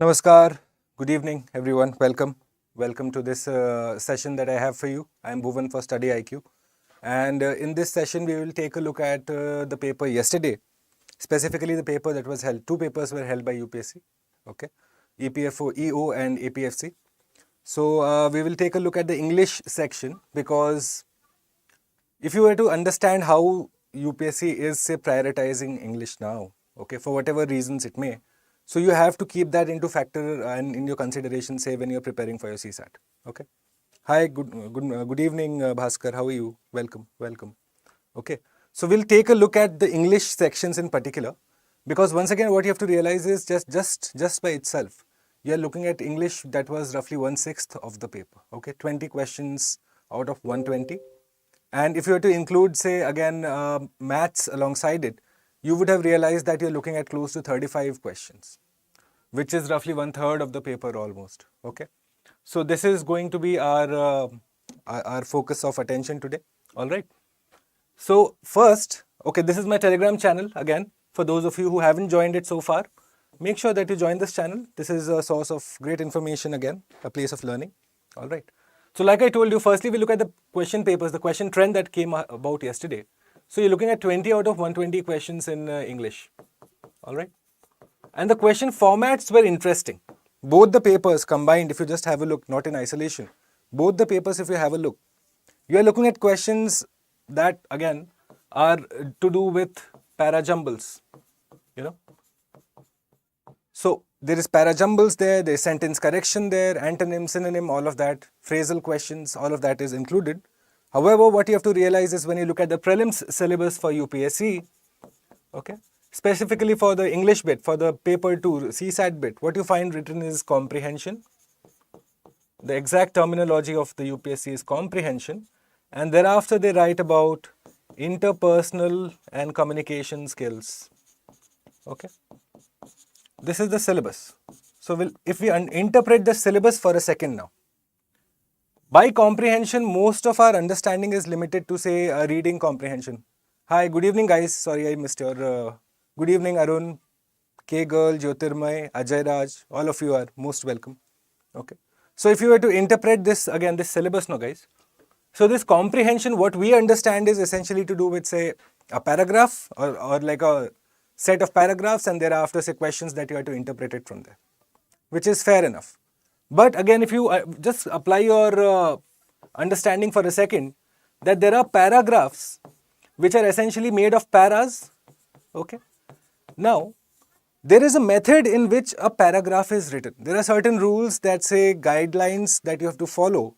Namaskar. Good evening, everyone. Welcome to this session that I have for you. I am Bhuvan for StudyIQ. And in this session, we will take a look at the paper yesterday, specifically the paper that was held. Two papers were held by UPSC, okay? EPFO, EO and APFC. So we will take a look at the English section because if you were to understand how UPSC is, say, prioritizing English now, okay, for whatever reasons it may, so you have to keep that into factor and in your consideration, say, when you're preparing for your CSAT, okay. Hi, good evening, Bhaskar. How are you? Welcome. Okay, so we'll take a look at the English sections in particular, because once again, what you have to realize is just by itself, you are looking at English that was roughly 1/6 of the paper. Okay, 20 questions out of 120. And if you were to include, say, again, maths alongside it, you would have realized that you're looking at close to 35 questions, which is roughly 1/3 of the paper almost. Okay. So this is going to be our focus of attention today. All right. So first, okay, this is my Telegram channel. Again, for those of you who haven't joined it so far, make sure that you join this channel. This is a source of great information, again, a place of learning. All right. So like I told you, firstly, we look at the question papers, the question trend that came about yesterday. So you're looking at 20 out of 120 questions in English. All right. And the question formats were interesting. Both the papers combined, if you just have a look, not in isolation, both the papers, if you have a look, you are looking at questions that, again, are to do with para-jumbles, you know. So there is para-jumbles there is sentence correction there, antonym, synonym, all of that, phrasal questions, all of that is included. However, what you have to realize is when you look at the prelims syllabus for UPSC, okay, specifically for the English bit, for the paper 2 CSAT bit, what you find written is comprehension. The exact terminology of the UPSC is comprehension, and thereafter they write about interpersonal and communication skills. Okay, this is the syllabus. So if we interpret the syllabus for a second now, by comprehension, most of our understanding is limited to, say, reading comprehension. Hi, good evening, guys. Sorry, I missed your... good evening, Arun, K-Girl, Jyotirmay, Ajay Raj. All of you are most welcome. Okay. So if you were to interpret this, again, this syllabus now, guys. So this comprehension, what we understand is essentially to do with, say, a paragraph or like a set of paragraphs, and thereafter, say, questions that you have to interpret it from there, which is fair enough. But again, if you just apply your understanding for a second, that there are paragraphs which are essentially made of paras. Okay. Now, there is a method in which a paragraph is written. There are certain rules that say guidelines that you have to follow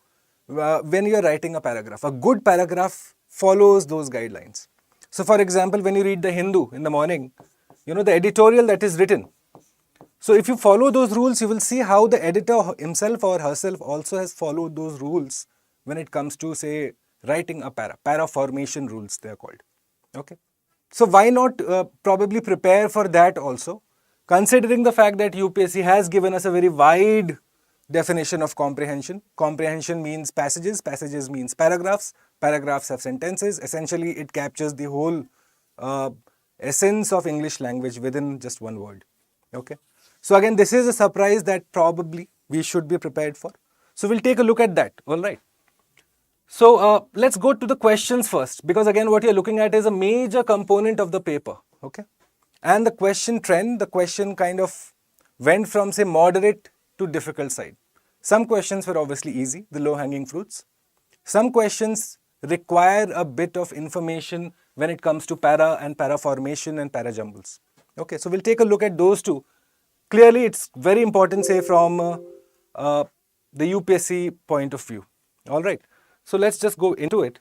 when you are writing a paragraph. A good paragraph follows those guidelines. So, for example, when you read the Hindu in the morning, you know, the editorial that is written. So if you follow those rules, you will see how the editor himself or herself also has followed those rules when it comes to, say, writing a para formation rules they are called. Okay. So why not probably prepare for that also, considering the fact that UPSC has given us a very wide definition of comprehension. Comprehension means passages, passages means paragraphs, paragraphs have sentences. Essentially, it captures the whole essence of English language within just one word. Okay. So again, this is a surprise that probably we should be prepared for. So we'll take a look at that. All right. So let's go to the questions first, because again, what you're looking at is a major component of the paper. Okay. And the question trend, the question kind of went from, say, moderate to difficult side. Some questions were obviously easy, the low-hanging fruits. Some questions require a bit of information when it comes to para and para formation and para jumbles. Okay, so we'll take a look at those two. Clearly, it's very important, say, from the UPSC point of view. All right. So let's just go into it.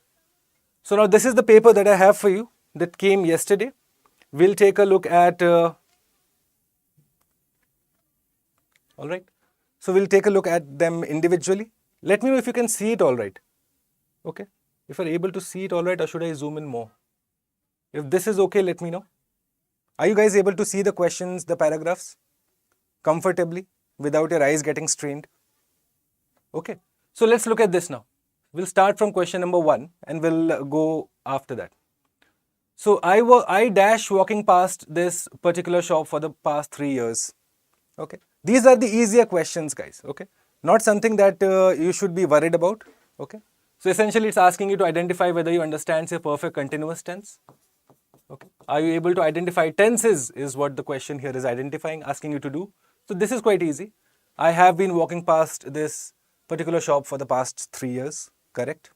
So now this is the paper that I have for you that came yesterday. We'll take a look at... all right. So we'll take a look at them individually. Let me know if you can see it all right. Okay. If you're able to see it all right, or should I zoom in more? If this is okay, let me know. Are you guys able to see the questions, the paragraphs comfortably without your eyes getting strained? Okay. So let's look at this now. We'll start from question number 1 and we'll go after that. So I dash walking past this particular shop for the past 3 years. Okay. These are the easier questions, guys, okay? Not something that you should be worried about, okay? So essentially it's asking you to identify whether you understand, say, perfect continuous tense. Okay. Are you able to identify tenses is what the question here is identifying, asking you to do. So this is quite easy. I have been walking past this particular shop for the past 3 years, correct?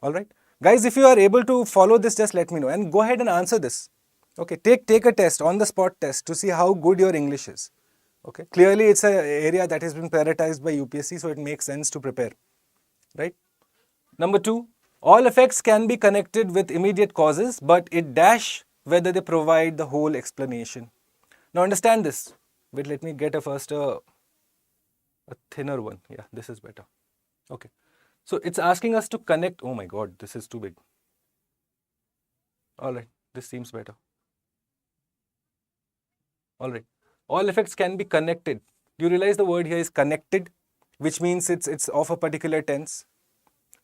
All right. Guys, if you are able to follow this, just let me know and go ahead and answer this. Okay, take a test, on the spot test, to see how good your English is. Okay, clearly it's an area that has been prioritized by UPSC, so it makes sense to prepare, right? Number 2, all effects can be connected with immediate causes, but it dash whether they provide the whole explanation. Now understand this. Wait, let me get a thinner one. Yeah, this is better. Okay. So it's asking us to connect. Oh my God, this is too big. All right, this seems better. All right. All effects can be connected. Do you realize the word here is connected, which means it's of a particular tense,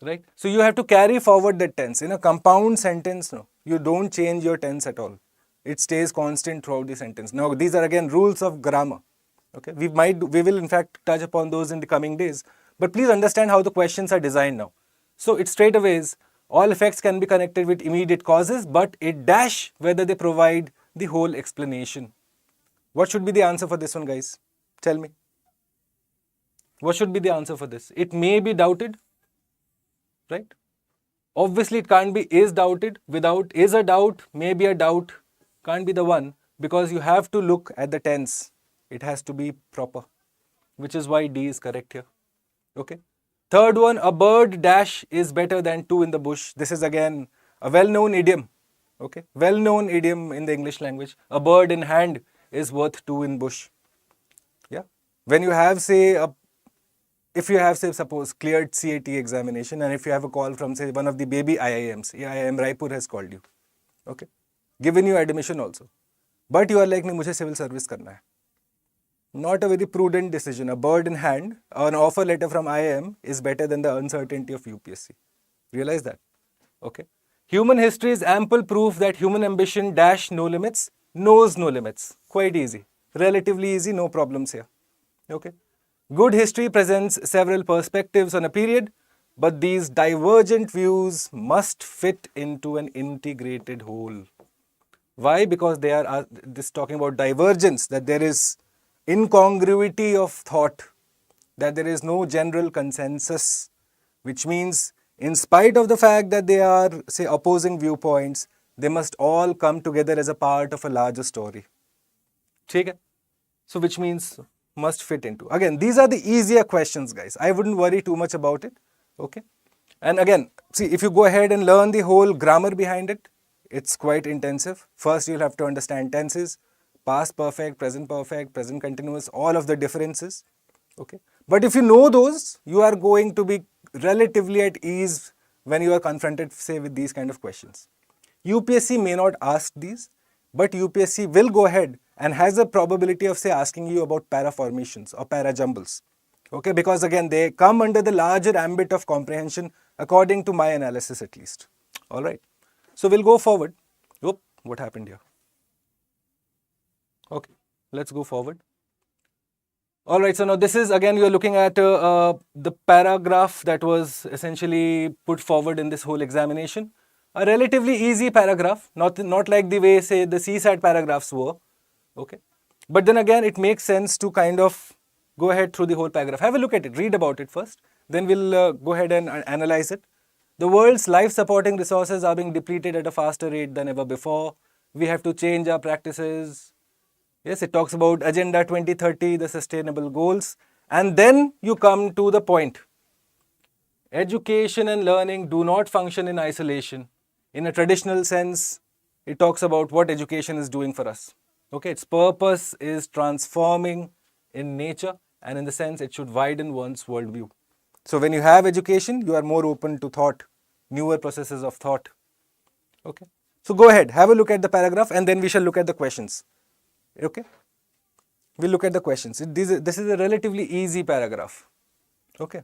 right? So you have to carry forward that tense. In a compound sentence, no, you don't change your tense at all. It stays constant throughout the sentence. Now, these are again rules of grammar. Okay, we will in fact touch upon those in the coming days. But please understand how the questions are designed now. So it straight away is all effects can be connected with immediate causes, but it dash whether they provide the whole explanation. What should be the answer for this one, guys? Tell me. What should be the answer for this? It may be doubted, right? Obviously, it can't be is doubted. Without is a doubt, maybe a doubt, can't be the one, because you have to look at the tense. It has to be proper, which is why D is correct here. Okay. Third one, a bird dash is better than two in the bush. This is again a well-known idiom. Okay. Well-known idiom in the English language. A bird in hand is worth two in bush. Yeah. When you have, say, if you have, say, suppose cleared CAT examination, and if you have a call from, say, one of the baby IIMs, IIM Raipur has called you, okay, given you admission also, but you are like, नहीं मुझे civil service करना है. Not a very prudent decision. A bird in hand, an offer letter from IIM is better than the uncertainty of UPSC. Realize that, okay. Human history is ample proof that human ambition dash no limits, knows no limits. Quite easy, relatively easy, no problems here, okay. Good history presents several perspectives on a period, but these divergent views must fit into an integrated whole. Why? Because they are this talking about divergence, that there is incongruity of thought, that there is no general consensus, which means in spite of the fact that they are, say, opposing viewpoints, they must all come together as a part of a larger story. Okay? So which means must fit into. Again, these are the easier questions, guys. I wouldn't worry too much about it. Okay. And again, see, if you go ahead and learn the whole grammar behind it, it's quite intensive. First, you'll have to understand tenses, past perfect, present continuous, all of the differences. Okay. But if you know those, you are going to be relatively at ease when you are confronted, say, with these kind of questions. UPSC may not ask these, but UPSC will go ahead and has a probability of, say, asking you about para formations or para jumbles. Okay, because again, they come under the larger ambit of comprehension according to my analysis at least. All right. So we'll go forward. Oop, what happened here? Okay, let's go forward. All right, so now this is again, you're looking at the paragraph that was essentially put forward in this whole examination. A relatively easy paragraph, not like the way, say, the CSAT paragraphs were. Okay. But then again, it makes sense to kind of go ahead through the whole paragraph. Have a look at it, read about it first. Then we'll go ahead and analyze it. The world's life-supporting resources are being depleted at a faster rate than ever before. We have to change our practices. Yes, it talks about Agenda 2030, the sustainable goals. And then you come to the point. Education and learning do not function in isolation. In a traditional sense, it talks about what education is doing for us. Okay, its purpose is transforming in nature, and in the sense it should widen one's worldview. So when you have education, you are more open to thought, newer processes of thought. Okay, so go ahead, have a look at the paragraph, and then we shall look at the questions. Okay, we'll look at the questions. This is a relatively easy paragraph. Okay.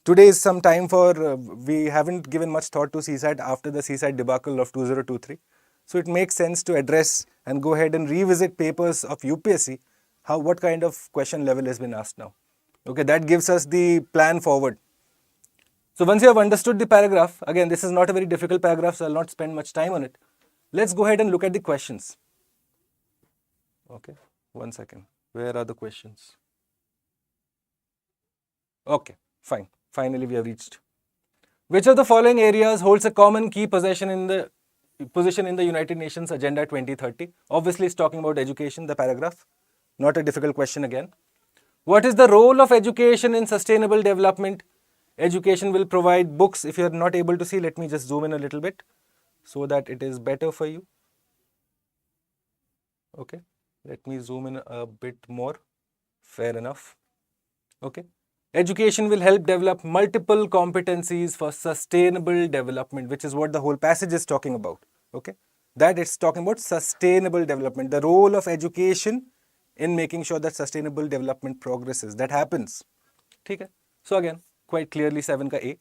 Today is some time for, we haven't given much thought to CSAT after the CSAT debacle of 2023. So it makes sense to address and go ahead and revisit papers of UPSC, what kind of question level has been asked now. Okay, that gives us the plan forward. So once you have understood the paragraph, again, this is not a very difficult paragraph, so I'll not spend much time on it. Let's go ahead and look at the questions. Okay, 1 second. Where are the questions? Okay, fine. Finally, we have reached. Which of the following areas holds a common key position in the United Nations Agenda 2030? Obviously, it's talking about education, the paragraph. Not a difficult question again. What is the role of education in sustainable development? Education will provide books. If you are not able to see, let me just zoom in a little bit so that it is better for you. Okay, let me zoom in a bit more. Fair enough. Okay. Education will help develop multiple competencies for sustainable development, which is what the whole passage is talking about. Okay, that it's talking about sustainable development, the role of education in making sure that sustainable development progresses, that happens. Okay. So again, quite clearly 7 ka A.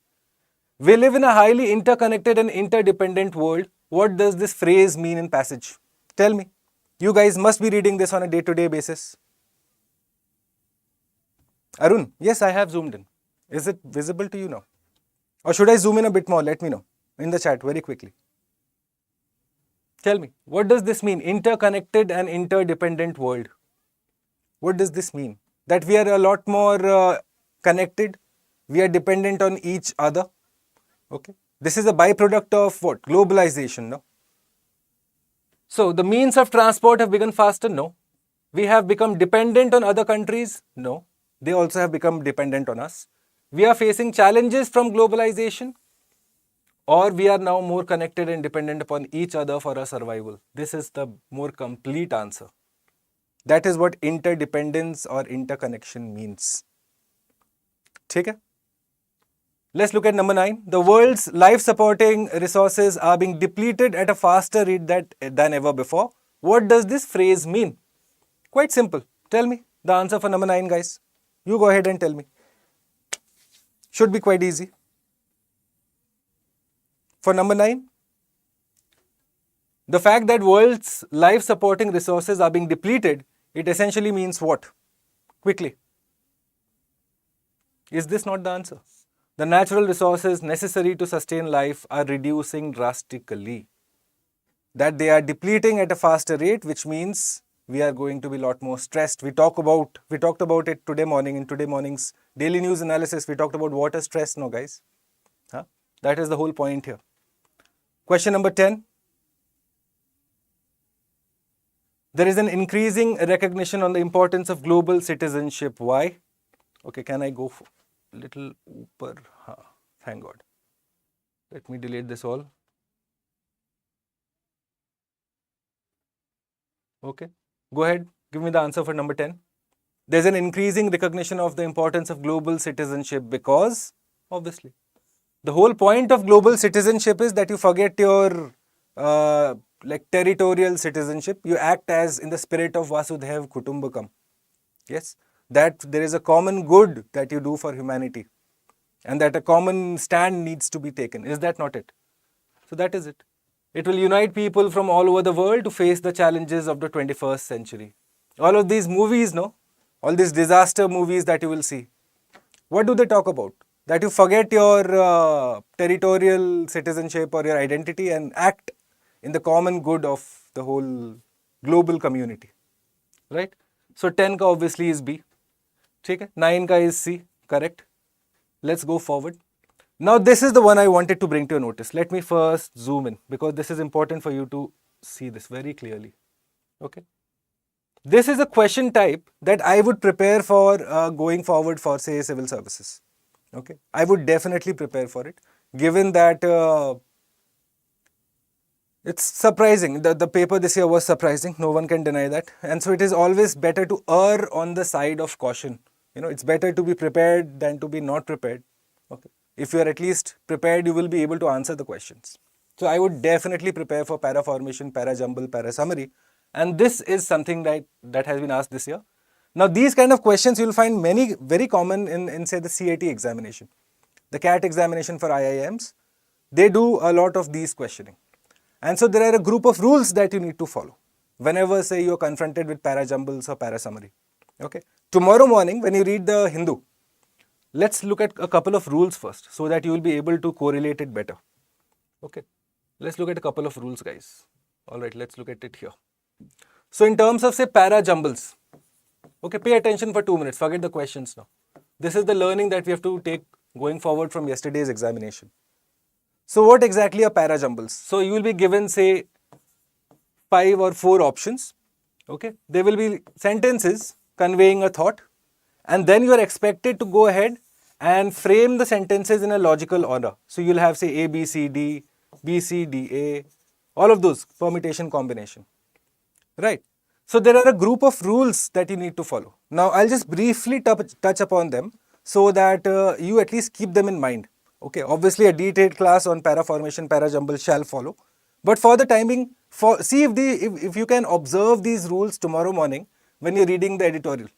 We live in a highly interconnected and interdependent world. What does this phrase mean in passage? Tell me. You guys must be reading this on a day-to-day basis. Arun, yes, I have zoomed in. Is it visible to you now? Or should I zoom in a bit more? Let me know in the chat very quickly. Tell me, what does this mean? Interconnected and interdependent world. What does this mean? That we are a lot more connected. We are dependent on each other. Okay. This is a byproduct of what? Globalization, no? So, the means of transport have become faster? No. We have become dependent on other countries? No. They also have become dependent on us. We are facing challenges from globalization, or we are now more connected and dependent upon each other for our survival. This is the more complete answer. That is what interdependence or interconnection means. Okay? Let's look at number 9. The world's life-supporting resources are being depleted at a faster rate than ever before. What does this phrase mean? Quite simple. Tell me the answer for number 9, guys. You go ahead and tell me. Should be quite easy. For number 9, the fact that world's life-supporting resources are being depleted, it essentially means what? Quickly. Is this not the answer? The natural resources necessary to sustain life are reducing drastically. That they are depleting at a faster rate, which means we are going to be a lot more stressed. We talked about it today morning in today morning's daily news analysis. We talked about water stress now, guys. That is the whole point here. Question number 10. There is an increasing recognition on the importance of global citizenship. Why? Okay, can I go a little upper? Thank God. Let me delete this all. Okay, go ahead. Give me the answer for number 10. There's an increasing recognition of the importance of global citizenship because, obviously, the whole point of global citizenship is that you forget your territorial citizenship. You act as in the spirit of Vasudhaiv Kutumbakam. Yes, that there is a common good that you do for humanity and that a common stand needs to be taken. Is that not it? So that is it. It will unite people from all over the world to face the challenges of the 21st century. All of these movies, no? All these disaster movies that you will see. What do they talk about? That you forget your territorial citizenship or your identity and act in the common good of the whole global community. Right? So 10 ka obviously is B. 9 ka is C. Correct. Let's go forward. Now this is the one I wanted to bring to your notice. Let me first zoom in because this is important for you to see this very clearly. Okay. This is a question type that I would prepare for going forward for, say, civil services. Okay, I would definitely prepare for it, given that it's surprising. The paper this year was surprising. No one can deny that. And so it is always better to err on the side of caution. You know, it's better to be prepared than to be not prepared. Okay, if you are at least prepared, you will be able to answer the questions. So I would definitely prepare for para formation, para jumble, para summary. And this is something that has been asked this year. Now, these kind of questions you will find many very common in say the CAT examination, the CAT examination for IIMs. They do a lot of these questioning. And so there are a group of rules that you need to follow whenever, say, you are confronted with para jumbles or para summary. Okay. Tomorrow morning, when you read the Hindu, let's look at a couple of rules first so that you will be able to correlate it better. Okay. Let's look at a couple of rules, guys. All right, let's look at it here. So in terms of, say, para jumbles, okay, pay attention for 2 minutes. Forget the questions now. This is the learning that we have to take going forward from yesterday's examination. So what exactly are para jumbles? So you will be given, say, 5 or 4 options. Okay, there will be sentences conveying a thought, and then you are expected to go ahead and frame the sentences in a logical order. So you'll have, say, A, B, C, D, B, C, D, A, all of those permutation combination. Right. So there are a group of rules that you need to follow. Now I'll just briefly touch upon them so that you at least keep them in mind. Okay, obviously a detailed class on para formation, para jumble shall follow. But for the timing, see if you can observe these rules tomorrow morning when you're reading the editorial.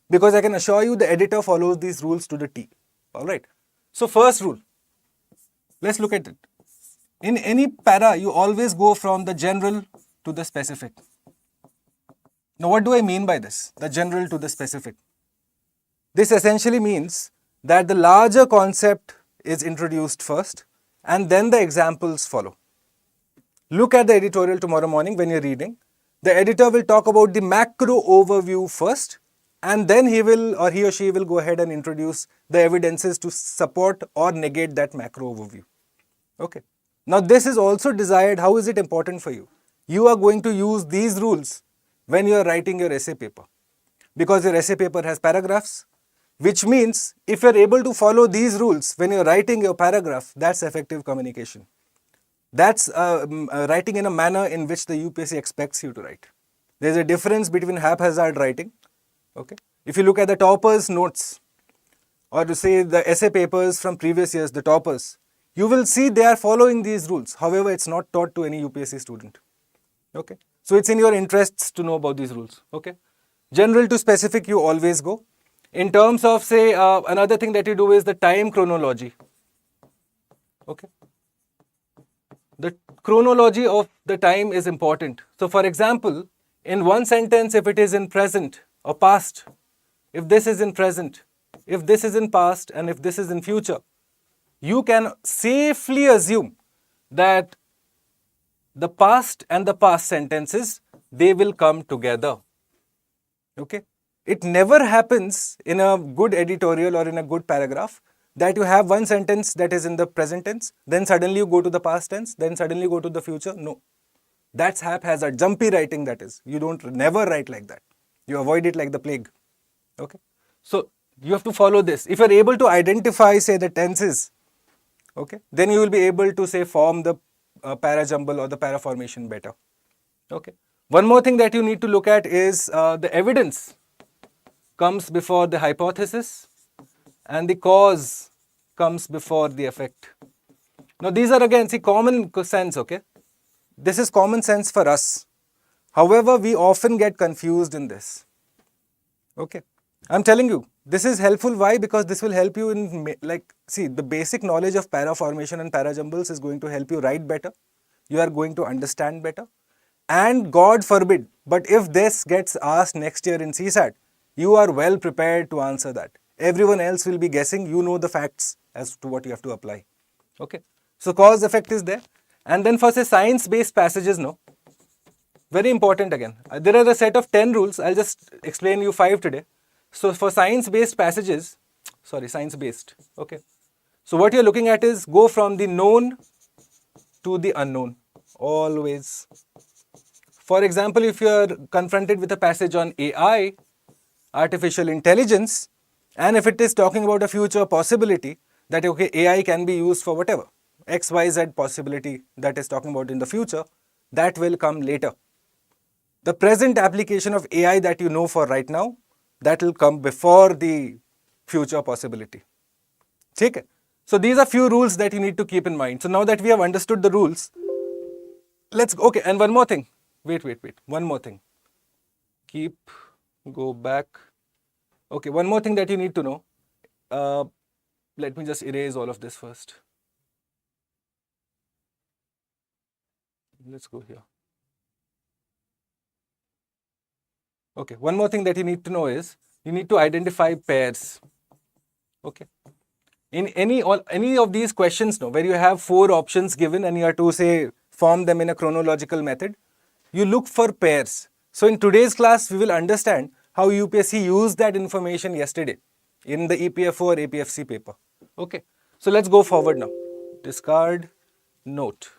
Because I can assure you the editor follows these rules to the T. Alright. So first rule, let's look at it. In any para, you always go from the general to the specific. Now what do I mean by this? The general to the specific. This essentially means that the larger concept is introduced first and then the examples follow. Look at the editorial tomorrow morning when you're reading. The editor will talk about the macro overview first, and then he or she will go ahead and introduce the evidences to support or negate that macro overview. Okay. Now this is also desired. How is it important for you? You are going to use these rules when you are writing your essay paper, because your essay paper has paragraphs, which means if you are able to follow these rules when you are writing your paragraph, that's effective communication. That's writing in a manner in which the UPSC expects you to write. There's a difference between haphazard writing. Okay. If you look at the toppers' notes, or to say the essay papers from previous years, the toppers, you will see they are following these rules. However, it's not taught to any UPSC student. Okay. So it's in your interests to know about these rules. Okay. General to specific, you always go. In terms of, say, another thing that you do is the time chronology. Okay. The chronology of the time is important. So for example, in one sentence, if it is in present or past, if this is in present, if this is in past, and if this is in future, you can safely assume that the past and the past sentences, they will come together. Okay. It never happens in a good editorial or in a good paragraph that you have one sentence that is in the present tense, then suddenly you go to the past tense, then suddenly go to the future. No. That's haphazard, jumpy writing, that is. You don't never write like that. You avoid it like the plague. Okay. So you have to follow this. If you're able to identify, say, the tenses, okay, then you will be able to, say, form the para jumble or the para formation better. Okay. One more thing that you need to look at is the evidence comes before the hypothesis and the cause comes before the effect. Now these are again, see, common sense, okay. This is common sense for us. However, we often get confused in this. Okay. I'm telling you, this is helpful. Why? Because this will help you in, like, see, the basic knowledge of para formation and para jumbles is going to help you write better. You are going to understand better. And God forbid, but if this gets asked next year in CSAT, you are well prepared to answer that. Everyone else will be guessing. You know the facts as to what you have to apply. Okay. So cause effect is there. And then for, say, science-based passages, no. Very important again. There are a set of 10 rules. I'll just explain you 5 today. So for science-based passages, science-based. Okay. So what you're looking at is go from the known to the unknown. Always. For example, if you're confronted with a passage on AI, artificial intelligence, and if it is talking about a future possibility that, okay, AI can be used for whatever, XYZ possibility that is talking about in the future, that will come later. The present application of AI that you know for right now, that will come before the future possibility. Okay? So these are few rules that you need to keep in mind. So now that we have understood the rules, let's go. Okay, and one more thing. Wait. One more thing. Go back. Okay, one more thing that you need to know. Let me just erase all of this first. Let's go here. Okay, one more thing that you need to know is you need to identify pairs. Okay, in any of these questions now where you have 4 options given and you have to say form them in a chronological method, you look for pairs. So in today's class we will understand how UPSC used that information yesterday in the EPFO or APFC paper. Okay, so let's go forward now. Discard note.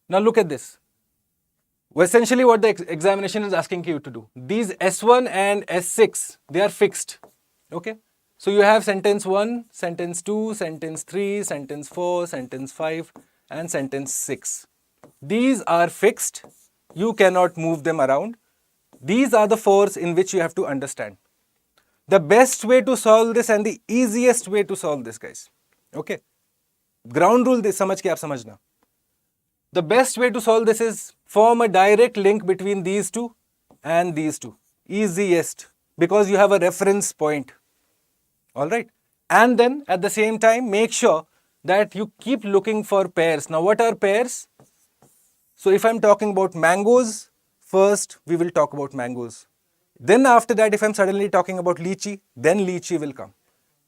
Now look at this. Essentially what the examination is asking you to do. These S1 and S6, they are fixed. Okay. So you have sentence 1, sentence 2, sentence 3, sentence 4, sentence 5 and sentence 6. These are fixed. You cannot move them around. These are the 4s in which you have to understand. The best way to solve this and the easiest way to solve this, guys. Okay. Ground rule this समझ के आप समझना. The best way to solve this is form a direct link between these two and these two. Easiest, because you have a reference point. Alright. And then at the same time, make sure that you keep looking for pairs. Now what are pairs? So if I'm talking about mangoes, first we will talk about mangoes. Then after that, if I'm suddenly talking about lychee, then lychee will come.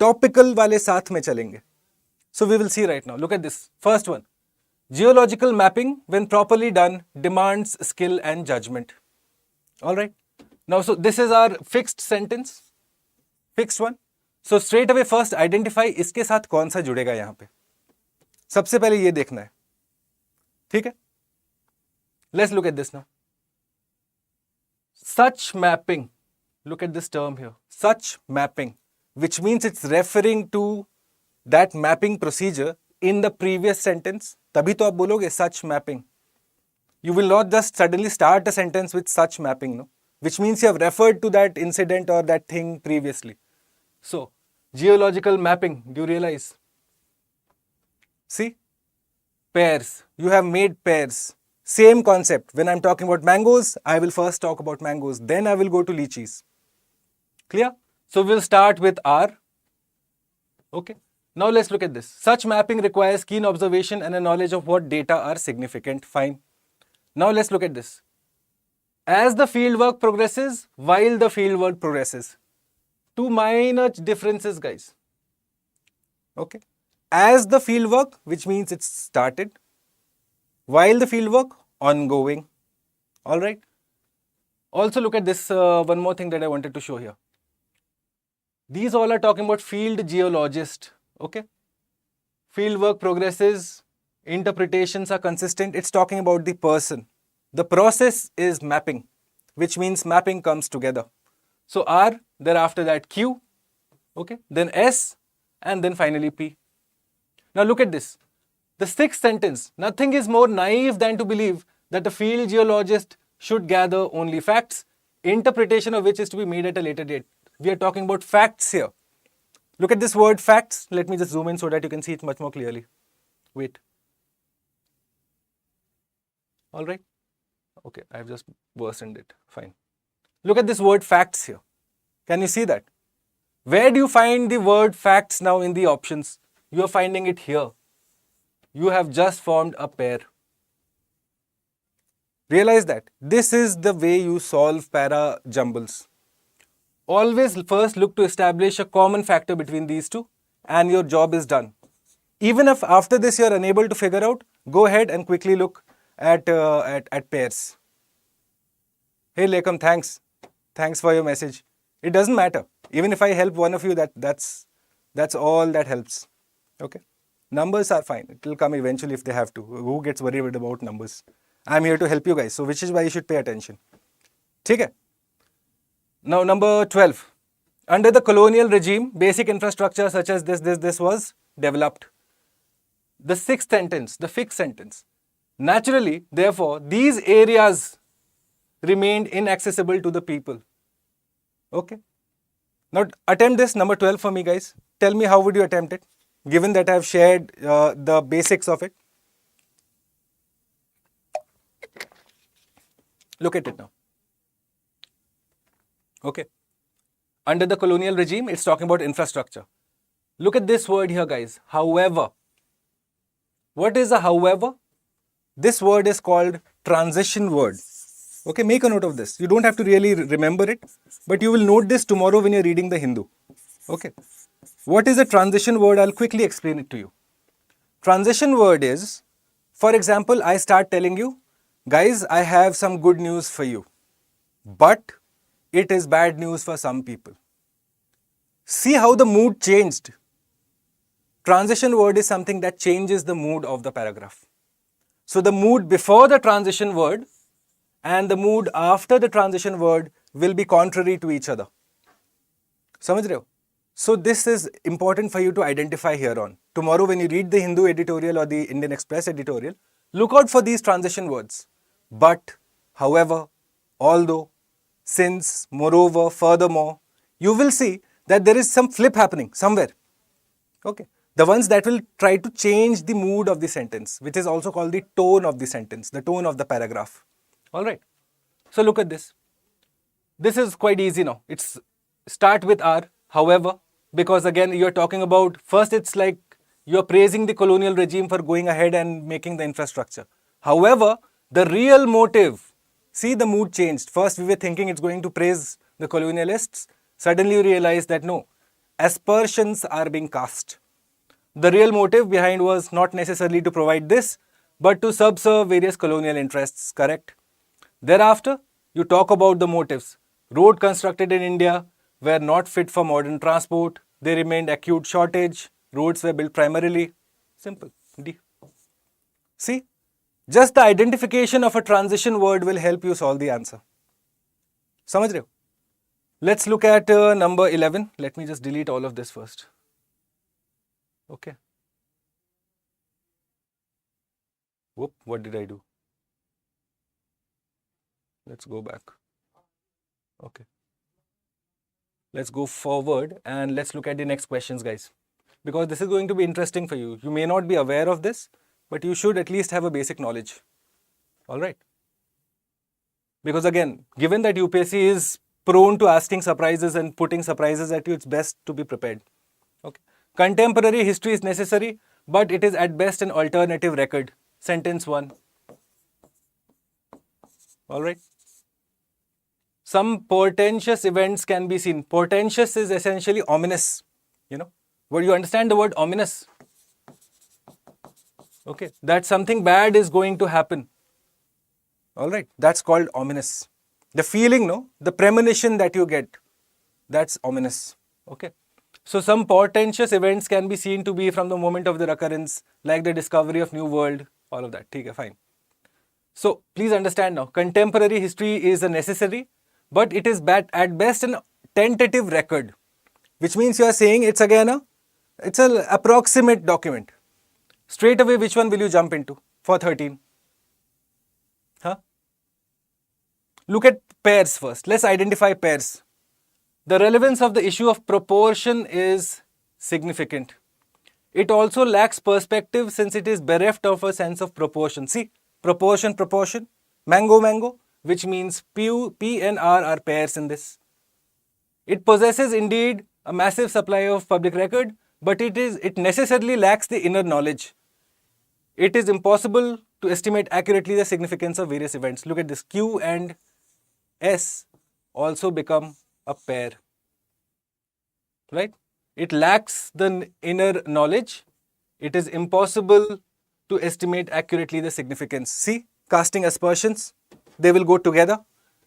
Topical wale saath mein chalenge. So we will see right now. Look at this. First one. Geological mapping, when properly done, demands skill and judgment. Alright. Now, so this is our fixed sentence. Fixed one. So straight away first identify इसके साथ कौन सा जुड़ेगा यहाँ पे. सबसे पहले ये देखना है. ठीक है? Let's look at this now. Such mapping. Look at this term here. Such mapping, which means it's referring to that mapping procedure in the previous sentence. तभी तो आप बोलोगे such mapping. You will not just suddenly start a sentence with such mapping, no? Which means you have referred to that incident or that thing previously. So, geological mapping, do you realize? See? Pairs. You have made pairs. Same concept. When I'm talking about mangoes, I will first talk about mangoes. Then I will go to lychees. Clear? So, we'll start with R. Okay. Now let's look at this. Such mapping requires keen observation and a knowledge of what data are significant. Fine. Now let's look at this. As the fieldwork progresses, while the fieldwork progresses. 2 minor differences, guys. Okay. As the fieldwork, which means it's started. While the fieldwork, ongoing. Alright. Also look at this one more thing that I wanted to show here. These all are talking about field geologist. Okay. Fieldwork progresses, interpretations are consistent. It's talking about the person. The process is mapping, which means mapping comes together. So R, then after that Q, okay, then S, and then finally P. Now look at this. The 6th sentence, nothing is more naive than to believe that a field geologist should gather only facts, interpretation of which is to be made at a later date. We are talking about facts here. Look at this word facts. Let me just zoom in so that you can see it much more clearly. Wait. Alright. Okay, I have just worsened it. Fine. Look at this word facts here. Can you see that? Where do you find the word facts now in the options? You are finding it here. You have just formed a pair. Realize that. This is the way you solve para jumbles. Always first look to establish a common factor between these two and your job is done. Even if after this you are unable to figure out, go ahead and quickly look at pairs. Hey Lekam, thanks. Thanks for your message. It doesn't matter. Even if I help one of you, that's all that helps. Okay. Numbers are fine. It will come eventually if they have to. Who gets worried about numbers? I'm here to help you guys. So which is why you should pay attention. Okay. Now number 12. Under the colonial regime, basic infrastructure such as this was developed. The 6th sentence, the fixed sentence. Naturally, therefore, these areas remained inaccessible to the people. Okay. Now attempt this number 12 for me, guys. Tell me how would you attempt it, given that I have shared the basics of it. Look at it now. Okay. Under the colonial regime, it's talking about infrastructure. Look at this word here, guys. However. What is a however? This word is called transition word. Okay, make a note of this. You don't have to really remember it, but you will note this tomorrow when you're reading the Hindu. Okay. What is a transition word? I'll quickly explain it to you. Transition word is, for example, I start telling you, guys, I have some good news for you, but it is bad news for some people. See how the mood changed. Transition word is something that changes the mood of the paragraph. So the mood before the transition word and the mood after the transition word will be contrary to each other. समझ रहे हो? So this is important for you to identify here on. Tomorrow when you read the Hindu editorial or the Indian Express editorial, look out for these transition words. But, however, although, since, moreover, furthermore, you will see that there is some flip happening somewhere. Okay. The ones that will try to change the mood of the sentence, which is also called the tone of the sentence, the tone of the paragraph. Alright. So look at this. This is quite easy now. It's start with R, however, because again you're talking about, first it's like you're praising the colonial regime for going ahead and making the infrastructure. However, the real motive, see the mood changed. First we were thinking it's going to praise the colonialists. Suddenly you realize that no, aspersions are being cast. The real motive behind was not necessarily to provide this, but to subserve various colonial interests, correct? Thereafter, you talk about the motives. Road constructed in India were not fit for modern transport. They remained acute shortage. Roads were built primarily. Simple. D. See, just the identification of a transition word will help you solve the answer. समझ रहे हो? Let's look at number 11. Let me just delete all of this first. Okay. Whoop, what did I do? Let's go back. Okay. Let's go forward and let's look at the next questions, guys. Because this is going to be interesting for you. You may not be aware of this, but you should at least have a basic knowledge. Alright. Because again, given that UPSC is prone to asking surprises and putting surprises at you, it's best to be prepared. Okay. Contemporary history is necessary, but it is at best an alternative record. Sentence 1. Alright. Some portentous events can be seen. Portentous is essentially ominous. You know, what you understand the word ominous? Okay, that something bad is going to happen. Alright, that's called ominous. The feeling, no, the premonition that you get, that's ominous. Okay. So some portentous events can be seen to be from the moment of their occurrence, like the discovery of new world, all of that. Okay, fine. So please understand now, contemporary history is a necessary, but it is at best an tentative record, which means you are saying it's again it's an approximate document. Straight away, which one will you jump into for 13? Huh? Look at pairs first. Let's identify pairs. The relevance of the issue of proportion is significant. It also lacks perspective since it is bereft of a sense of proportion. See, proportion, proportion, mango, mango, which means P and R are pairs in this. It possesses indeed a massive supply of public record, but it necessarily lacks the inner knowledge. It is impossible to estimate accurately the significance of various events. Look at this, Q and S also become a pair, right? It lacks the inner knowledge. It is impossible to estimate accurately the significance. See, casting aspersions, they will go together,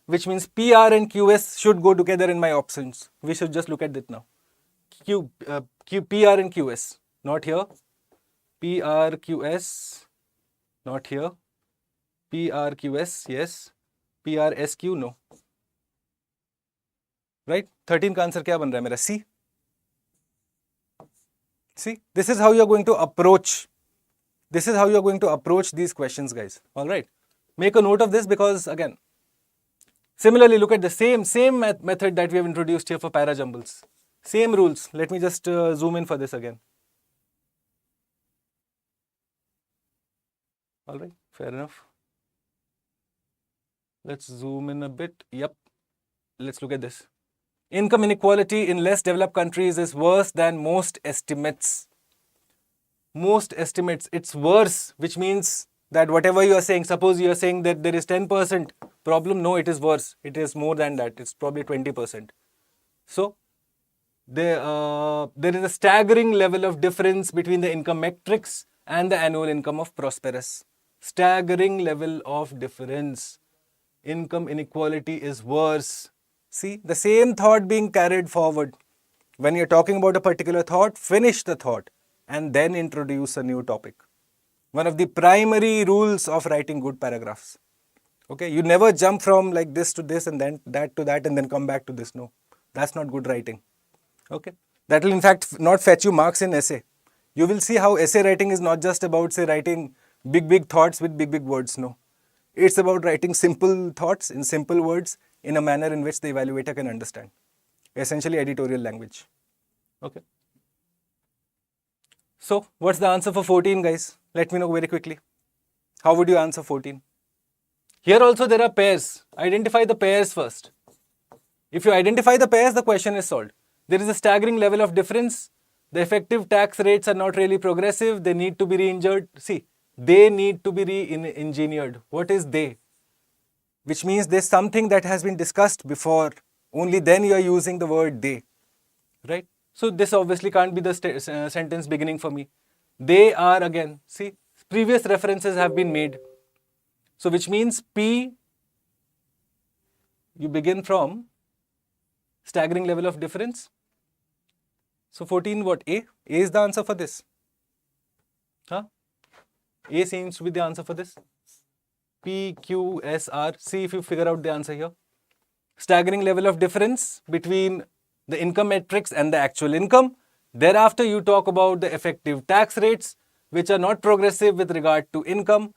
which means PR and QS should go together in my options. We should just look at it now. PR and QS, not here. PR, QS, not here. PR, QS, yes. PR, SQ, no. Right? 13 का answer क्या बन रहा है मेरा? C. See, this is how you are going to approach. This is how you are going to approach these questions, guys. All right. Make a note of this because again, similarly, look at the same method that we have introduced here for para jumbles. Same rules. Let me just zoom in for this again. All right, fair enough. Let's zoom in a bit. Yep. Let's look at this. Income inequality in less developed countries is worse than most estimates. Most estimates, it's worse, which means that whatever you are saying, suppose you are saying that there is 10% problem? No, it is worse. It is more than that. It's probably 20%. So there is a staggering level of difference between the income metrics and the annual income of prosperous. Staggering level of difference. Income inequality is worse. See, the same thought being carried forward. When you're talking about a particular thought, finish the thought and then introduce a new topic. One of the primary rules of writing good paragraphs. Okay, you never jump from like this to this and then that to that and then come back to this. No, that's not good writing. Okay, that will in fact not fetch you marks in essay. You will see how essay writing is not just about, say, writing big thoughts with big words. No, it's about writing simple thoughts in simple words in a manner in which the evaluator can understand. Essentially editorial language. Okay. So what's the answer for 14, guys? Let me know very quickly. How would you answer 14? Here also there are pairs. Identify the pairs first. If you identify the pairs, the question is solved. There is a staggering level of difference. The effective tax rates are not really progressive. They need to be re-engineered. See, they need to be re-engineered. What is they? Which means there's something that has been discussed before. Only then you are using the word they. Right? So this obviously can't be the sentence beginning for me. They are again. See, previous references have been made. So which means P, you begin from staggering level of difference. So 14 what? A? A is the answer for this. Huh? A seems to be the answer for this. P, Q, S, R. See if you figure out the answer here. Staggering level of difference between the income metrics and the actual income. Thereafter, you talk about the effective tax rates, which are not progressive with regard to income.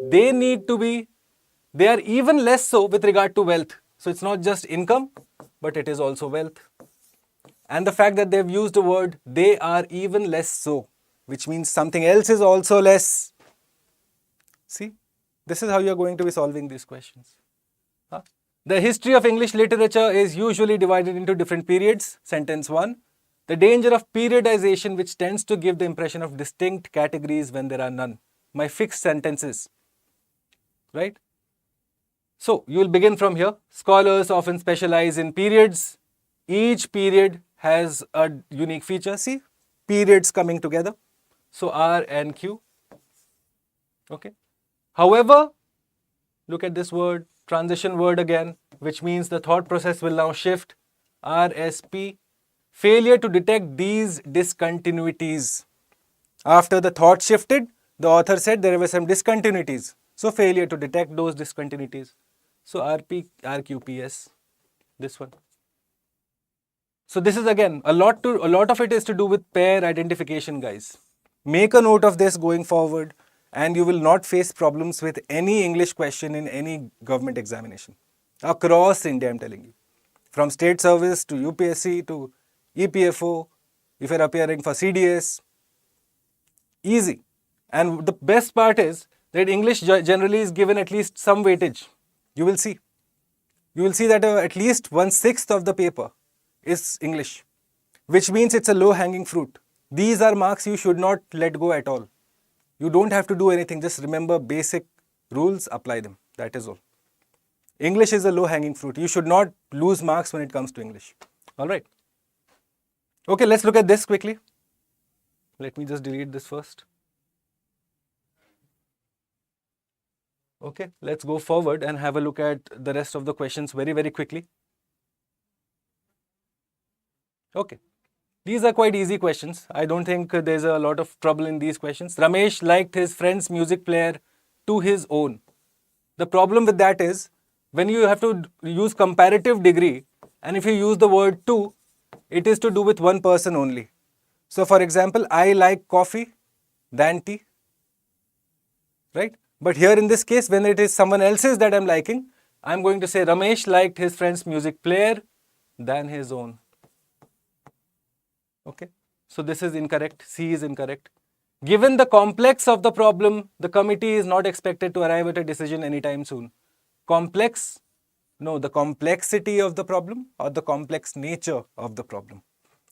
They are even less so with regard to wealth. So it's not just income, but it is also wealth. And the fact that they've used the word, they are even less so, which means something else is also less. See, this is how you're going to be solving these questions. Huh? The history of English literature is usually divided into different periods. Sentence 1. The danger of periodization, which tends to give the impression of distinct categories when there are none. My fixed sentences. Right? So, you will begin from here. Scholars often specialize in periods. Each period has a unique feature. See, periods coming together. So, R and Q. Okay. However, look at this word, transition word again, which means the thought process will now shift. RSP. Failure to detect these discontinuities. After the thought shifted, the author said there were some discontinuities. So, failure to detect those discontinuities. So, RP, RQPS, this one. So, this is again, a lot of it is to do with pair identification, guys. Make a note of this going forward and you will not face problems with any English question in any government examination. Across India, I'm telling you. From state service to UPSC to EPFO, if you're appearing for CDS, easy. And the best part is that English generally is given at least some weightage. You will see. You will see that at least 1/6 of the paper is English, which means it's a low-hanging fruit. These are marks you should not let go at all. You don't have to do anything. Just remember basic rules, apply them. That is all. English is a low-hanging fruit. You should not lose marks when it comes to English. All right. Okay, let's look at this quickly. Let me just delete this first. Okay, let's go forward and have a look at the rest of the questions very quickly. Okay, these are quite easy questions. I don't think there's a lot of trouble in these questions. Ramesh liked his friend's music player to his own. The problem with that is, when you have to use comparative degree, and if you use the word to, it is to do with one person only. So for example, I like coffee than tea, right? But here in this case, when it is someone else's that I'm liking, I'm going to say Ramesh liked his friend's music player than his own. Okay, so this is incorrect. C is incorrect. Given the complex of the problem, the committee is not expected to arrive at a decision anytime soon. Complex? No, the complexity of the problem or the complex nature of the problem.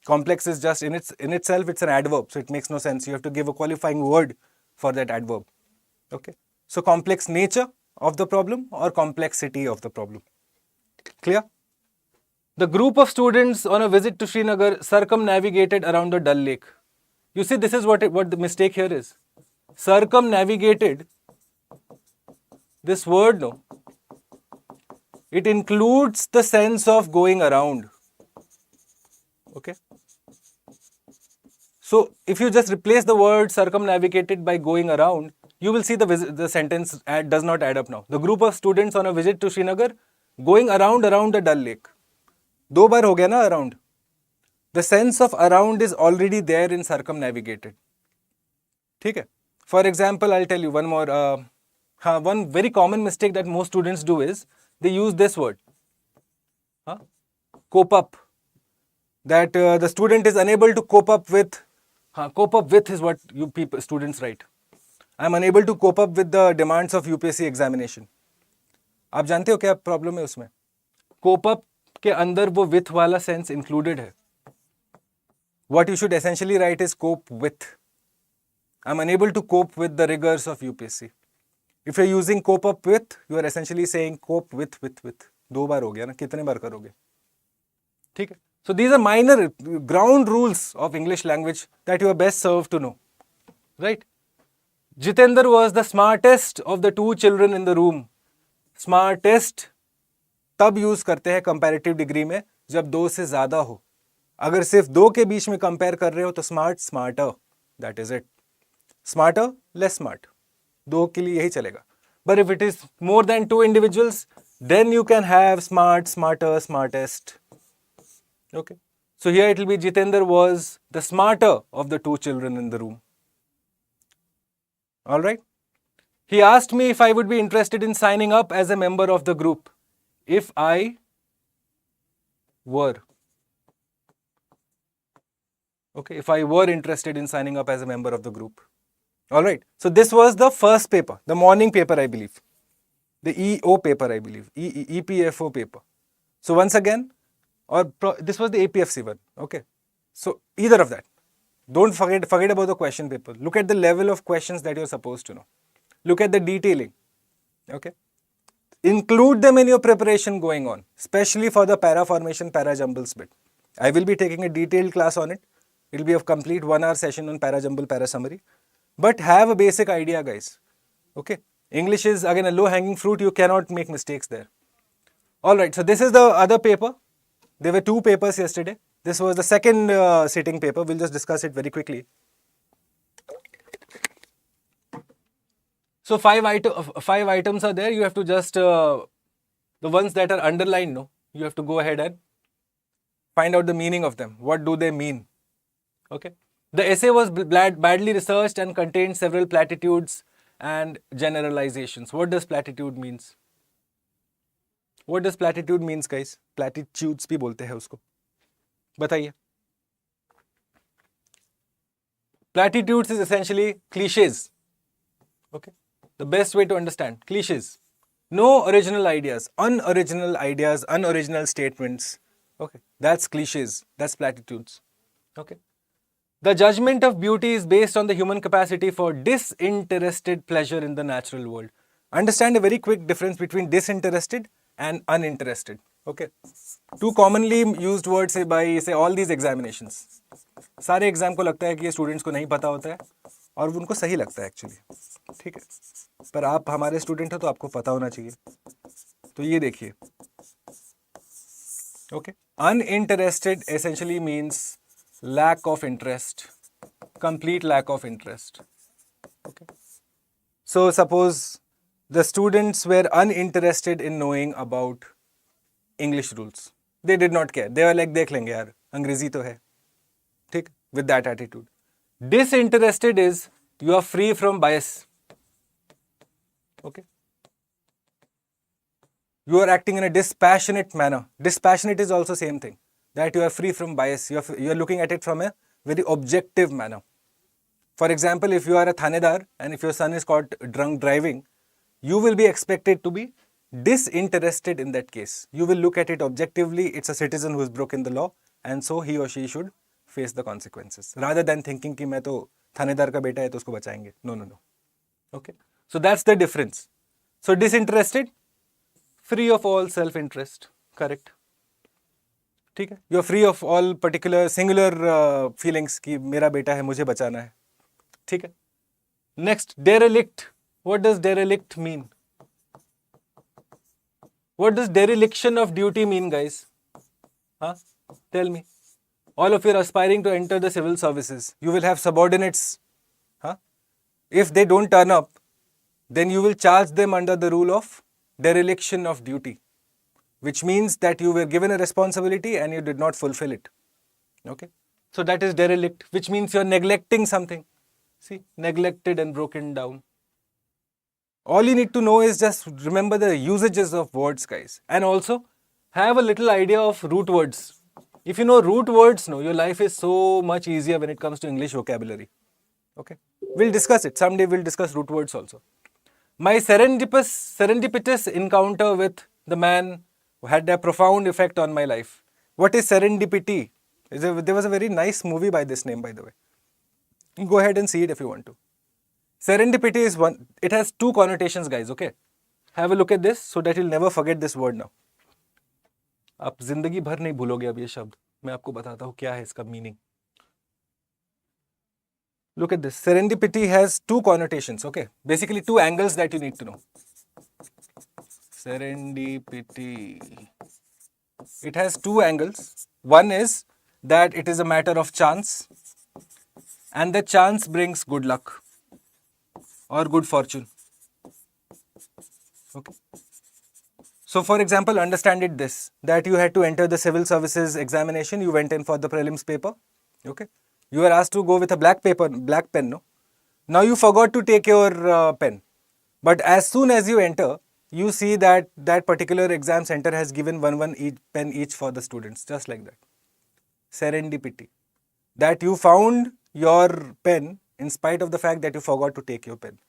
Complex is just in itself, it's an adverb, so it makes no sense. You have to give a qualifying word for that adverb. Okay, so complex nature of the problem or complexity of the problem. Clear? The group of students on a visit to Srinagar circumnavigated around the Dal Lake. You see, this is what the mistake here is. Circumnavigated, this word, no, it includes the sense of going around. Okay. So if you just replace the word circumnavigated by going around, you will see the sentence does not add up now. The group of students on a visit to Srinagar going around the Dal Lake. दो बार हो गया ना around. The sense of around is already there in circumnavigated. ठीक है. For example, I'll tell you one more. One very common mistake that most students do is they use this word. Cope up. That the student is unable to cope up with. Cope up with is what you people students write. I am unable to cope up with the demands of UPSC examination. आप जानते हो क्या problem है उसमें? Cope up के अंदर वो with वाला sense included है. What you should essentially write is cope with. I am unable to cope with the rigors of UPSC. If you are using cope up with, you are essentially saying cope with. दो बार हो गया ना, कितने बार करोगे? ठीक है. So these are minor ground rules of English language that you are best served to know. Right? Jitendra was the smartest of the two children in the room. Smartest तब use करते हैं कंपैरेटिव डिग्री में जब दो से ज्यादा हो. अगर सिर्फ दो के बीच में कंपेयर कर रहे हो तो smart smarter, that is it. Smarter less smart, दो के लिए यही चलेगा. But if it is more than two individuals then you can have smart, smarter, smartest. Okay. So here it will be Jitendra was the smarter of the two children in the room. Alright. He asked me if I would be interested in signing up as a member of the group. If I were. Okay. If I were interested in signing up as a member of the group. Alright. So this was the first paper, the morning paper, I believe. The EO paper, I believe. EPFO paper. So once again, or this was the APFC one. Okay. So either of that. Don't forget about the question paper. Look at the level of questions that you're supposed to know. Look at the detailing. Okay. Include them in your preparation going on, especially for the para formation, para jumbles bit. I will be taking a detailed class on it. It will be a complete 1 hour session on para jumble, para summary. But have a basic idea, guys. Okay. English is again a low hanging fruit. You cannot make mistakes there. Alright. So this is the other paper. There were two papers yesterday. This was the second sitting paper. We'll just discuss it very quickly. So five items are there. You have to just, the ones that are underlined, no, you have to go ahead and find out the meaning of them. What do they mean? Okay. The essay was badly researched and contained several platitudes and generalizations. What does platitude means? What does platitude means, guys? Platitudes भी बोलते हैं उसको. बताइए. Platitudes is essentially cliches. Okay. The best way to understand cliches. No original ideas, unoriginal statements. Okay. That's cliches. That's platitudes. Okay. The judgment of beauty is based on the human capacity for disinterested pleasure in the natural world. Understand a very quick difference between disinterested and uninterested. Okay. Two commonly used words by say all these examinations. सारे exam को लगता है कि ये students को नहीं पता होता है और उनको सही लगता है एक्चुअली. ठीक है. पर आप हमारे स्टूडेंट हो तो आपको पता होना चाहिए. तो ये देखिए. Okay. Uninterested essentially means lack of interest. Complete lack of interest. Okay. So suppose the students were uninterested in knowing about English rules. They did not care. They were like, देख लेंगे यार, अंग्रेजी तो है. ठीक? With that attitude. Disinterested is you are free from bias. Okay. You are acting in a dispassionate manner. Dispassionate is also same thing. That you are free from bias. You are looking at it from a very objective manner. For example, if you are a thanedar and if your son is caught drunk driving, you will be expected to be disinterested in that case. You will look at it objectively. It's a citizen who has broken the law and so he or she should face the consequences. Rather than thinking कि मैं तो थानेदार का बेटा है तो उसको बचाएंगे. No. Okay. So that's the difference. So disinterested, free of all self-interest. Correct. ठीक है. You are free of all particular singular feelings कि मेरा बेटा है, मुझे बचाना है. ठीक है. Next, derelict. What does derelict mean? What does dereliction of duty mean, guys? Huh? Tell me. All of you are aspiring to enter the civil services. You will have subordinates. Huh? If they don't turn up, then you will charge them under the rule of dereliction of duty, which means that you were given a responsibility and you did not fulfill it. Okay? So that is derelict, which means you are neglecting something. See, neglected and broken down. All you need to know is just remember the usages of words, guys. And also, have a little idea of root words. If you know root words, no, your life is so much easier when it comes to English vocabulary. Okay? We'll discuss it. Someday we'll discuss root words also. My serendipitous encounter with the man who had a profound effect on my life. What is serendipity? There was a very nice movie by this name, by the way. You go ahead and see it if you want to. Serendipity is one, it has two connotations, guys, okay? Have a look at this so that you'll never forget this word now. आप जिंदगी भर नहीं भूलोगे अब ये शब्द. मैं आपको बताता हूँ क्या है इसका meaning. Look at this. Serendipity has two connotations, okay? Basically two angles that you need to know. Serendipity. It has two angles. One is that it is a matter of chance, and the chance brings good luck or good fortune. Okay. So for example, understand it this, that you had to enter the civil services examination, you went in for the prelims paper, okay. You were asked to go with a black pen, no? Now you forgot to take your pen. But as soon as you enter, you see that that particular exam center has given one pen each for the students, just like that. Serendipity. That you found your pen in spite of the fact that you forgot to take your pen.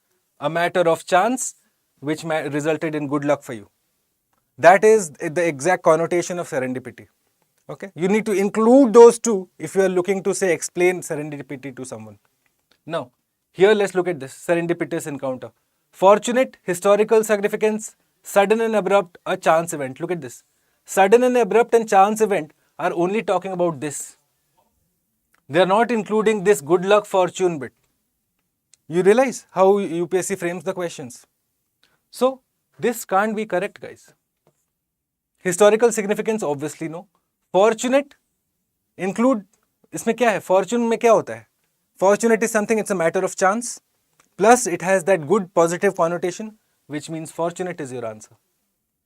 A matter of chance which resulted in good luck for you. That is the exact connotation of serendipity. Okay, you need to include those two if you are looking to say explain serendipity to someone. Now, here let's look at this serendipitous encounter. Fortunate, historical significance, sudden and abrupt, a chance event. Look at this. Sudden and abrupt and chance event are only talking about this. They are not including this good luck fortune bit. You realize how UPSC frames the questions. So, this can't be correct, guys. Historical significance, obviously no. Fortunate, include, इसमें क्या है? Fortune में क्या होता है? Fortunate is something, it's a matter of chance. Plus, it has that good positive connotation, which means fortunate is your answer.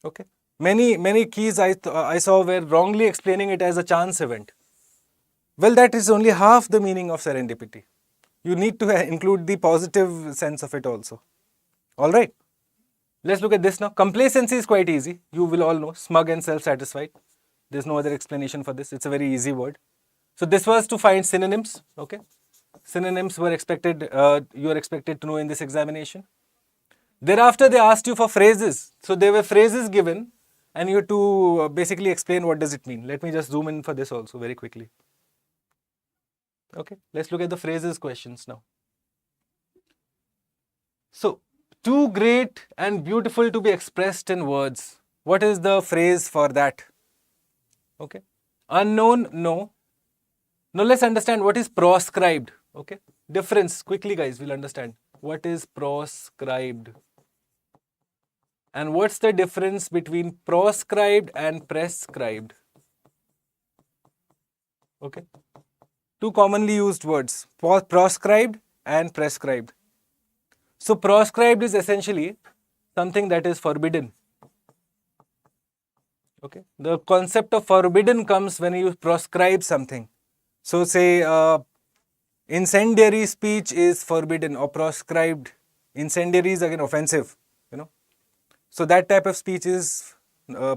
Okay. Many keys I saw were wrongly explaining it as a chance event. Well, that is only half the meaning of serendipity. You need to include the positive sense of it also. All right. Let's look at this now. Complacency is quite easy. You will all know. Smug and self-satisfied. There's no other explanation for this. It's a very easy word. So this was to find synonyms. Okay. Synonyms were expected, you are expected to know in this examination. Thereafter, they asked you for phrases. So there were phrases given and you had to basically explain what does it mean. Let me just zoom in for this also very quickly. Okay, let's look at the phrases questions now. So, too great and beautiful to be expressed in words. What is the phrase for that? Okay. Unknown, no. Now let's understand what is proscribed. Okay. Difference, quickly guys, we'll understand. What is proscribed? And what's the difference between proscribed and prescribed? Okay. Two commonly used words, proscribed and prescribed. So proscribed is essentially something that is forbidden. Okay. The concept of forbidden comes when you proscribe something. So say incendiary speech is forbidden or proscribed. Incendiary is again offensive, you know. So that type of speech is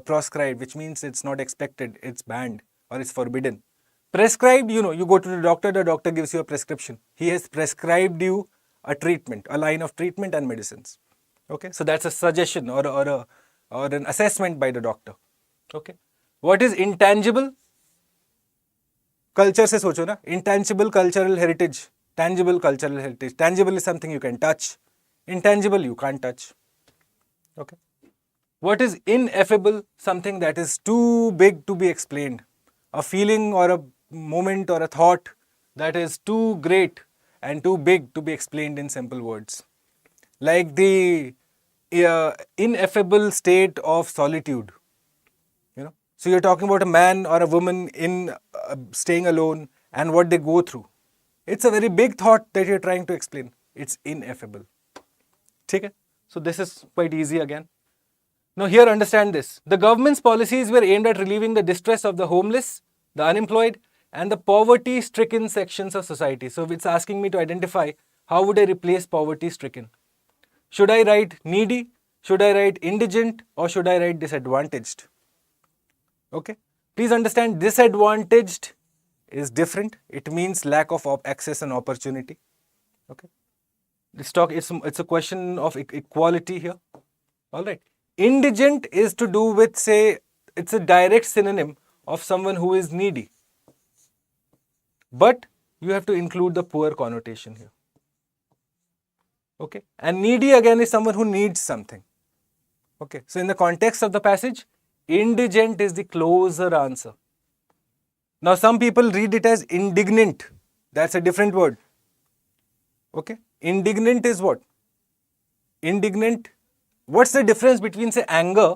proscribed, which means it's not expected, it's banned or it's forbidden. Prescribed, you know, you go to the doctor gives you a prescription. He has prescribed you a treatment, a line of treatment and medicines. Okay, so that's a suggestion or an assessment by the doctor. Okay, what is intangible? Culture se socho na, intangible cultural heritage, tangible cultural heritage. Tangible is something you can touch, intangible you can't touch. Okay. What is ineffable? Something that is too big to be explained. A feeling or a moment or a thought that is too great and too big to be explained in simple words. Like the ineffable state of solitude. So you're talking about a man or a woman in staying alone and what they go through. It's a very big thought that you're trying to explain. It's ineffable. Okay? So this is quite easy again. Now here understand this. The government's policies were aimed at relieving the distress of the homeless, the unemployed, and the poverty-stricken sections of society. So it's asking me to identify how would I replace poverty-stricken. Should I write needy? Should I write indigent? Or should I write disadvantaged? Okay. Please understand, disadvantaged is different. It means lack of access and opportunity. Okay. It's a question of equality here. All right. Indigent is to do with, say, it's a direct synonym of someone who is needy. But you have to include the poor connotation here. Okay. And needy again is someone who needs something. Okay. So in the context of the passage, indigent is the closer answer. Now some people read it as indignant. That's a different word. Okay. Indignant is what? Indignant. What's the difference between, say, anger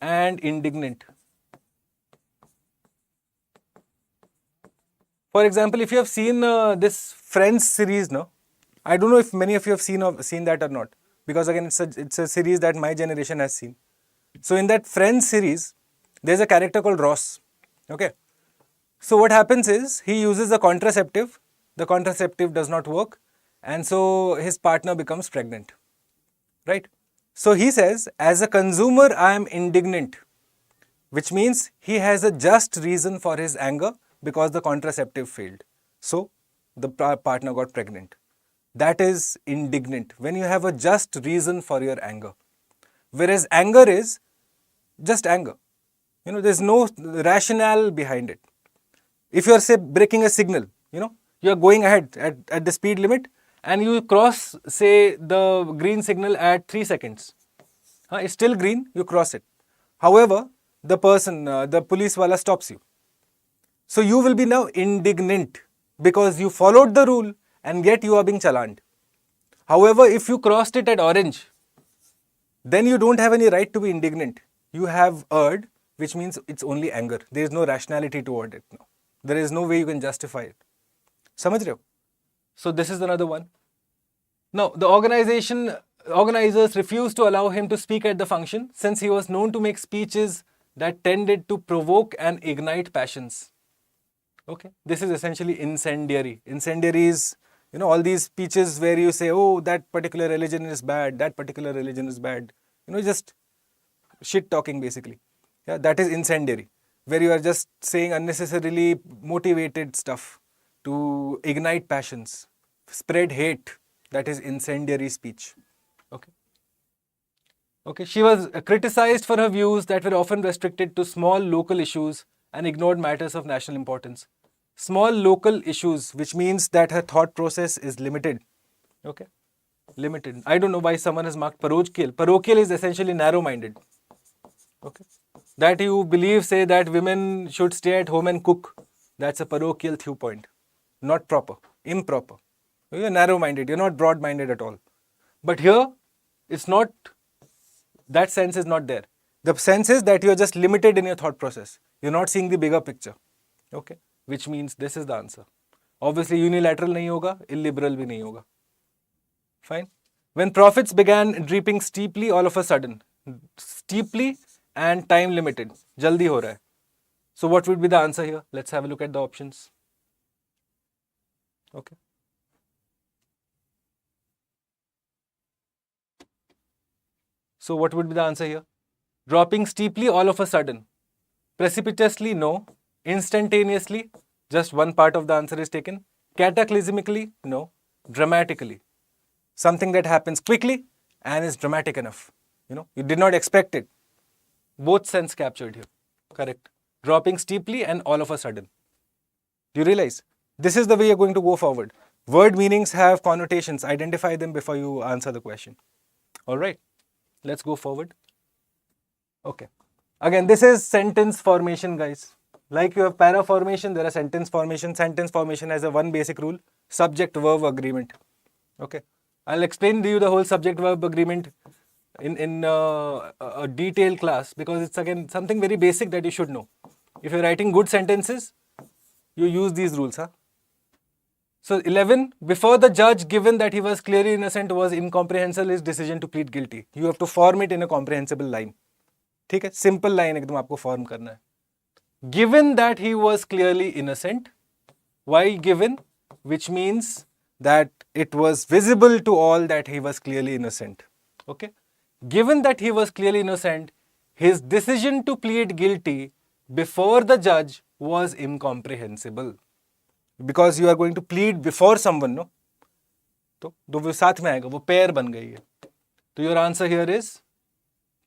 and indignant? For example, if you have seen this Friends series, no? I don't know if many of you have seen that or not. Because again, it's a series that my generation has seen. So in that Friends series, there's a character called Ross. Okay. So what happens is, he uses a contraceptive. The contraceptive does not work. And so his partner becomes pregnant. Right. So he says, as a consumer, I am indignant. Which means he has a just reason for his anger because the contraceptive failed. So the partner got pregnant. That is indignant. When you have a just reason for your anger. Whereas anger is just anger. There's no rationale behind it. If you are, say, breaking a signal, you are going ahead at the speed limit and you cross, say, the green signal at 3 seconds. It's still green, you cross it. However, the police wala stops you. So you will be now indignant because you followed the rule and yet you are being challaned. However, if you crossed it at orange, then you don't have any right to be indignant. You have erred, which means it's only anger. There is no rationality toward it now. There is no way you can justify it. Samajh rahe ho? So this is another one. Now, the organizers refused to allow him to speak at the function since he was known to make speeches that tended to provoke and ignite passions. Okay, this is essentially incendiary. Incendiary is, all these speeches where you say, oh, that particular religion is bad, that particular religion is bad. Just shit talking basically. Yeah, that is incendiary, where you are just saying unnecessarily motivated stuff to ignite passions, spread hate. That is incendiary speech. Okay. She was criticized for her views that were often restricted to small local issues and ignored matters of national importance. Small local issues, which means that her thought process is limited. Okay. Limited. I don't know why someone has marked parochial. Parochial is essentially narrow-minded. Okay. That you believe, say, that women should stay at home and cook. That's a parochial viewpoint. Not proper. Improper. You're narrow-minded. You're not broad-minded at all. But here, it's not, that sense is not there. The sense is that you're just limited in your thought process. You're not seeing the bigger picture. Okay. Which means this is the answer. Obviously, unilateral nahi hoga, illiberal bhi nahi hoga. Fine. When profits began drooping steeply all of a sudden. Steeply and time limited. Jaldi ho raha hai. So what would be the answer here? Let's have a look at the options. Okay. So what would be the answer here? Dropping steeply all of a sudden. Precipitously, no. Instantaneously, just one part of the answer is taken. Cataclysmically, no. Dramatically. Something that happens quickly and is dramatic enough. You did not expect it. Both sense captured here. Correct. Dropping steeply and all of a sudden. Do you realize? This is the way you're going to go forward. Word meanings have connotations. Identify them before you answer the question. Alright. let's go forward. Okay. Again, this is sentence formation, guys. Like you have para formation, there are sentence formation. Sentence formation has a one basic rule: subject-verb agreement. Okay. I'll explain to you the whole subject-verb agreement in a detailed class, because it's again something very basic that you should know. If you're writing good sentences, you use these rules. So 11, before the judge, given that he was clearly innocent, was incomprehensible his decision to plead guilty. You have to form it in a comprehensible line. ठीक है, simple line एकदम आपको form करना है. Given that he was clearly innocent, why given? Which means that it was visible to all that he was clearly innocent. Okay. Given that he was clearly innocent, his decision to plead guilty before the judge was incomprehensible. Because you are going to plead before someone, no? तो दो वो साथ में आएगा, वो pair बन गई है. तो your answer here is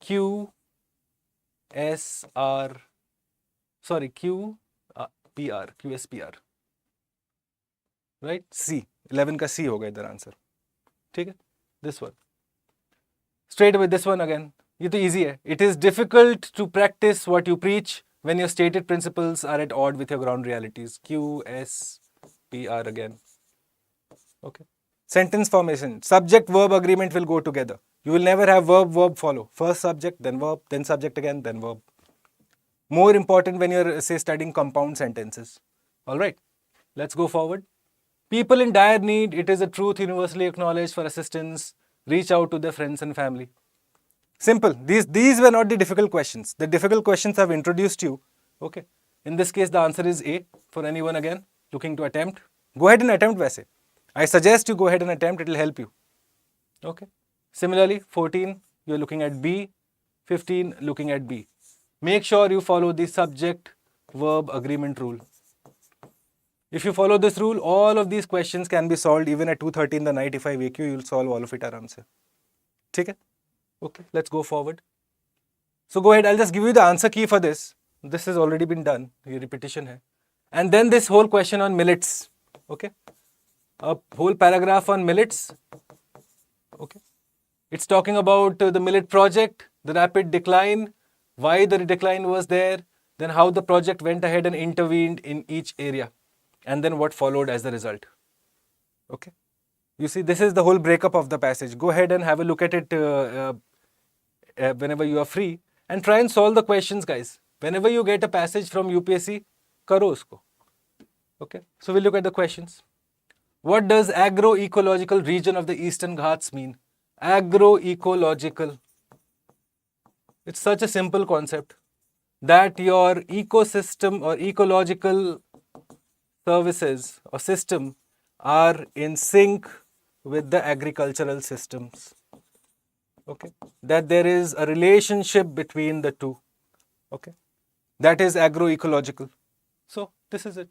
QSR, sorry, QSPR. Right? C. 11 का C होगा इधर आंसर. ठीक है? This one. Straight away this one again. ये तो easy है. It is difficult to practice what you preach when your stated principles are at odds with your ground realities. QSPR again. Okay. Sentence formation. Subject-verb agreement will go together. You will never have verb follow. First subject, then verb, then subject again, then verb. More important when you're, say, studying compound sentences. Alright. Let's go forward. People in dire need, it is a truth universally acknowledged, for assistance, reach out to their friends and family. Simple. These were not the difficult questions. The difficult questions have introduced you. Okay. In this case, the answer is A. For anyone again looking to attempt, go ahead and attempt वैसे. I suggest you go ahead and attempt. It will help you. Okay. Similarly, 14, you are looking at B. 15, looking at B. Make sure you follow the subject-verb agreement rule. If you follow this rule, all of these questions can be solved even at 2:30 in the night. If I wake you, you'll solve all of it aram se. ठीक है? Okay, let's go forward. So go ahead, I'll just give you the answer key for this. This has already been done. ये repetition है. And then this whole question on millets. Okay? A whole paragraph on millets. Okay? It's talking about the millet project, the rapid decline, why the decline was there, then how the project went ahead and intervened in each area, and then what followed as the result. Okay? You see, this is the whole breakup of the passage. Go ahead and have a look at it whenever you are free, and try and solve the questions, guys. Whenever you get a passage from UPSC, karo usko. Okay? So we'll look at the questions. What does agroecological region of the Eastern Ghats mean? Agroecological. It's such a simple concept that your ecosystem or ecological services or system are in sync with the agricultural systems. Okay, that there is a relationship between the two. Okay, that is agroecological. So this is it.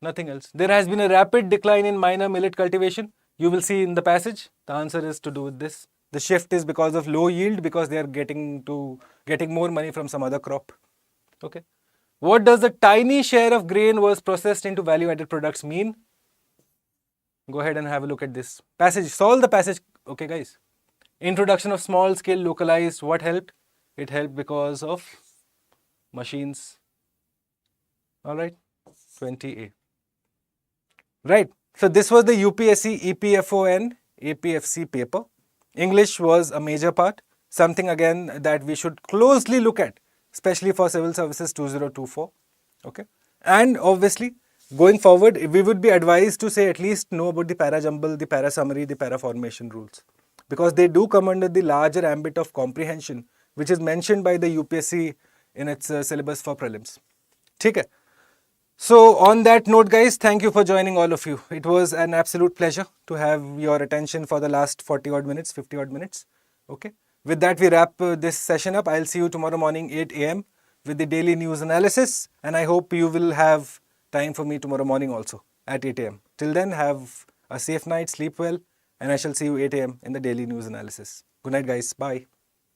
Nothing else. There has been a rapid decline in minor millet cultivation. You will see in the passage. The answer is to do with this. The shift is because of low yield, because they are getting more money from some other crop. Okay. What does the tiny share of grain was processed into value-added products mean? Go ahead and have a look at this passage. Solve the passage. Okay, guys. Introduction of small-scale localized. What helped? It helped because of machines. All right. 20A. Right. So this was the UPSC EPFO and APFC paper. English was a major part. Something again that we should closely look at, especially for Civil Services 2024. Okay. And obviously, going forward, we would be advised to say at least know about the para jumble, the para summary, the para formation rules, because they do come under the larger ambit of comprehension, which is mentioned by the UPSC in its syllabus for prelims. ठीक है. So on that note, guys, thank you for joining, all of you. It was an absolute pleasure to have your attention for the last 40 odd minutes, 50 odd minutes. Okay. With that, we wrap this session up. I'll see you tomorrow morning 8 a.m. with the daily news analysis, and I hope you will have time for me tomorrow morning also at 8 a.m. Till then, have a safe night, sleep well, and I shall see you 8 a.m. in the daily news analysis. Good night, guys. Bye.